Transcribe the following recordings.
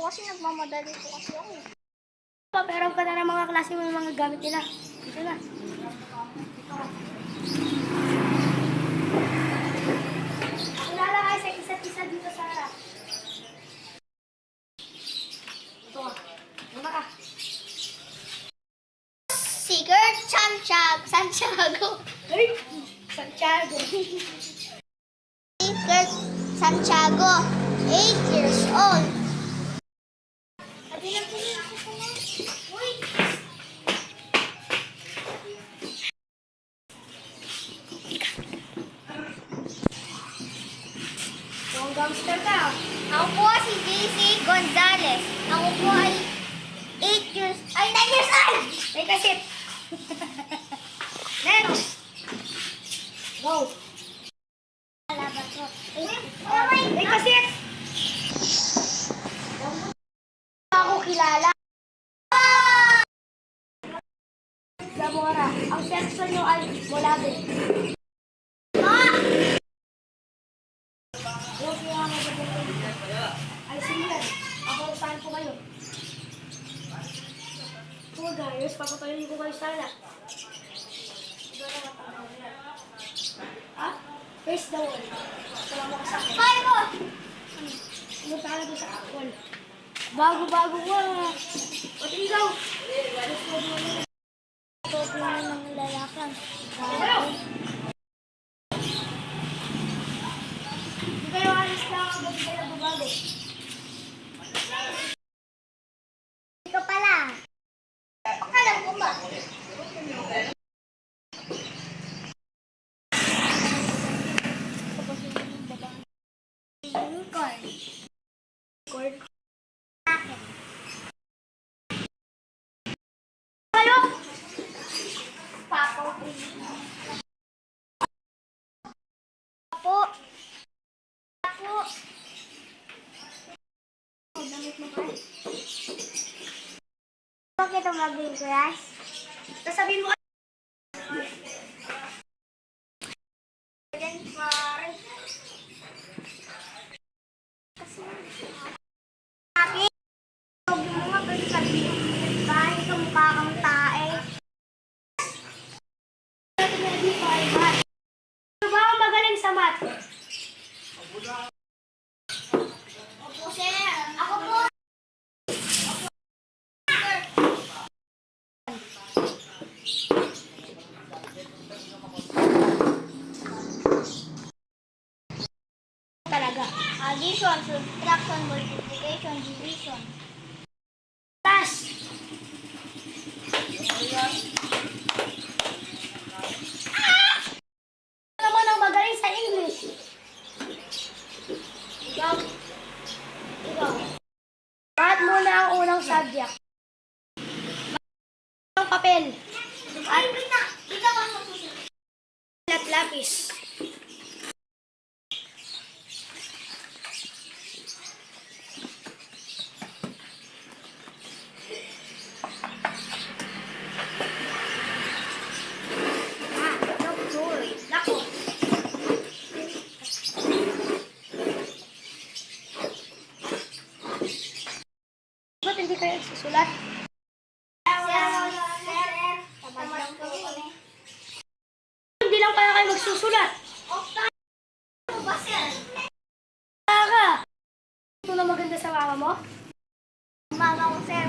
kasi nagmamadali po kasi ako. Paperam ka na ng mga klase mo yung mga gamit nila. Dito na. Lalakay sa isa't isa dito sa harap. Ito ka. Luma ka. Seeker Santiago. Ay! Santiago. Seeker Santiago, 8 years old. Adi lang po yun ako sa mga. Uy! Yung gangster ka. Ako po si JC Gonzales. Ako po ay 9 years old! Take a seat. Next. Go. Wala ba to? Take a seat. Ako kilala. Zamora. Ang section nyo ay Molabe. Yung pinaka ay simulan. Ako saan po kayo? Mga guys, papatayin ko kayo sana. Ha? Face the wall. Salamat ka sa akin. Kaya mo! Pumunta ka na doon sa wall. Bago-bago ko. Pati ikaw. Ito po na ng lalakan. Hindi kayo alis lang ang gabi kayo babago. Ikaw pala. Akala ko ba? Unicorn. Court. Akin. Kayo! Papo. Papo. Papo. Bakit ito maging crush? Sasabihin mo. Then, parang... Kasi... Akin. Huwag mo nga pwede sabihin. Bahay ka mukha kang tae. Ano ba ang magaling sa math? Opo, sir. Ako po. Talaga. Addition, subtraction, multiplication, division. Tas! Ano naman ang magaling sa English? Ikaw. Ikaw. Bakit muna ang unang subject? Ang papel. Ay, wait na. Ikaw ang masusunod. At lapis. Doctor. Nako. Ba't hindi kayo susulat? Sir, tamad lang po kami. Hindi lang kaya kayo magsusulat. Ano ba, sir? Ka! Ito na maganda sa mama mo? Mama ko, sir.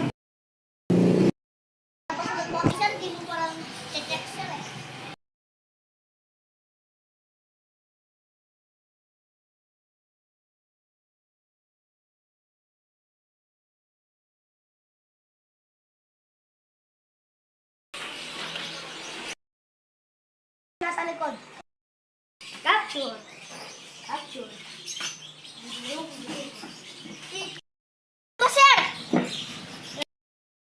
Tapos nagpapasal, di mo parang check, sir eh. Nasa likod. Capture. Capture. Ito, sir!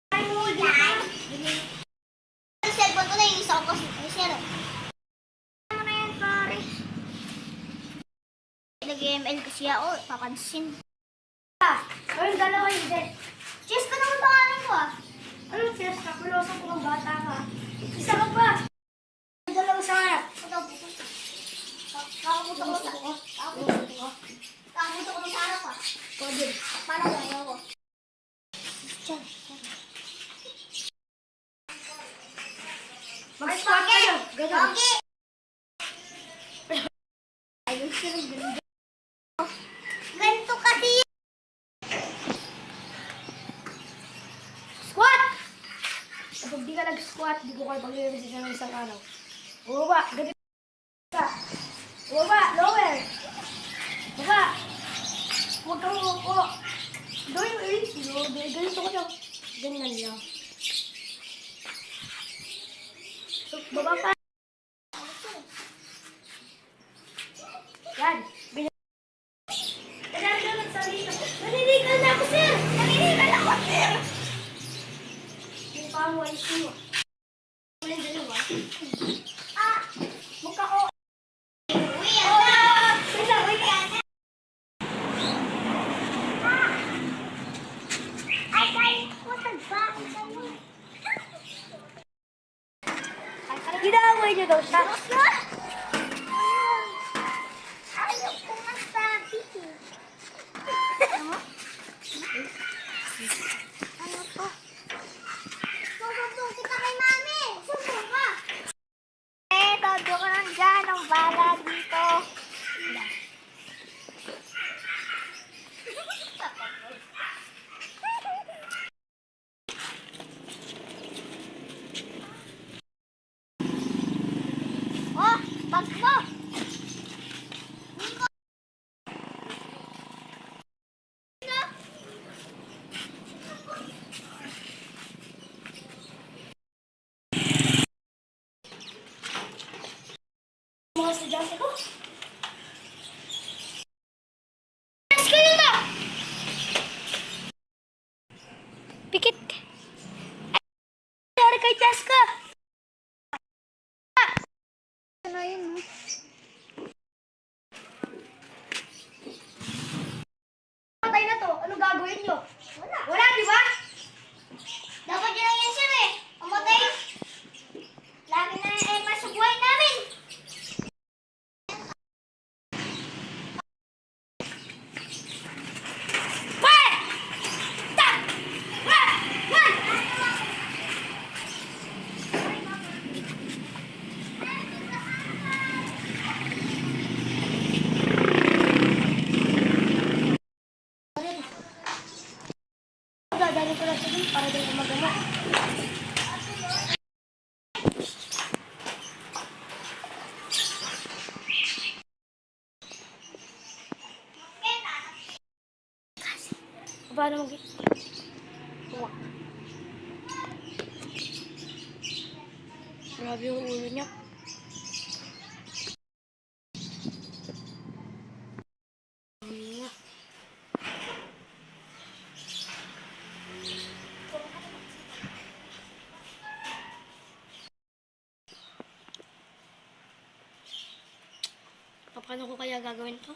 Ay, muna. Ang cellphone ko na yung isa ko kasi. Ay, sir. Ano na yan, pare? Nag-ML kasi ako, papansin. Ayun, dalawa hindi. Cheers ka naman pangalan ko ah. Ano, Chess? Kapulosan ko ng bata ka. Isa ka pa. Dalawa sa harap. Kakapunta ko sa... Kakapunta ko sa harap ah. Pwede. Para gano'n ako. Ganun. Pogi! Ayun siya ng ganun. Ganito kasi yan. Squat! Kapag di ka nag-squat, di ko kayo paglilinis ng isang araw. Bumaba, ganito ka. Bumaba, lower. Baba. Huwag kang umupo. Gawin mo easy, no? Ganito ko lang. Ganyan lang. So, baba pa. Yan. Ganyan. Kailangan ka magsalita. Naninigal na ako, sir! Naninigal ako, sir! Yung pang white mo. Wala yung dalawa. Ah! Mukha ko. Uy, ano? Wait lang, wait lang. Ay, dahil ko tagba. Ginaway niyo daw siya. Ayaw ko masabi. Ano to? Susumbong kita kay mami. Sumbong ka. Todo ka lang dyan. Ang bala dito. Oh, bag mo. Mga estudyante ko. Yes, kayo na! Pikit ka. Ay, sorry kay Jessica. Ano yun, no? Patay na to. Ano gagawin nyo? Wala. Wala, di ba? Dapat yun lang yan, sir, eh. Amatay. Lagi na yung sa buhay namin. Pwede! Tak! Wah! Wah! Dadali ko lang siya dun para din gumagana. Paano mag... Tuwa. Grabe yung ulo niya. Paano ko kaya gagawin to?